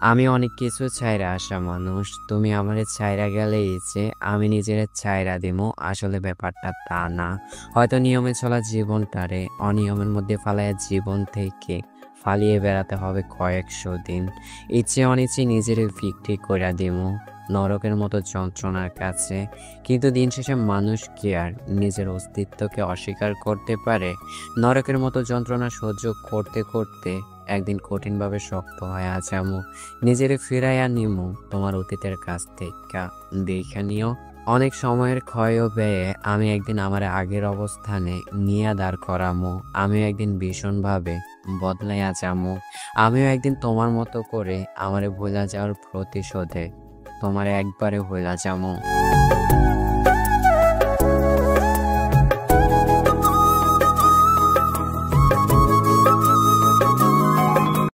আমি অনেক কিছু ছাইরা আসা মানুষ। তুমি আমারে ছাইরা গেলেই যে আমি নিজেরে ছাইরা দিমু, আসলে ব্যাপারটা তা না। হয়তো নিয়মে চলা জীবনটারে অনিয়মের মধ্যে ফালাইয়া জীবন থেকে ফালিয়ে বেড়াতে হবে কয়েকশো দিন। ইচ্ছে অনিচ্ছে নিজেরে বিক্রি কইরা দিমু নরকের মতো যন্ত্রণার কাছে। কিন্তু দিন শেষে মানুষ কি আর নিজের অস্তিত্বকে অস্বীকার করতে পারে? নরকের মতো যন্ত্রণা সহ্য করতে করতে একদিন কঠিনভাবে শক্ত হয়ে আছামু। নিজেরে ফিরাইয়া নিমু তোমার অতীতের কাছ থেইক্কা। দেইখা নিও, অনেক সময়ের ক্ষয় ও ব্যয়ে আমি একদিন আমার আগের অবস্থানে নিয়া দাঁড় করামু। আমিও একদিন ভীষণভাবে বদলাইয়া যামু। আমিও একদিন তোমার মতো করে আমারে ভুইলা যাওয়ার প্রতিশোধে তোমারে একবারে ভুইলা যামু।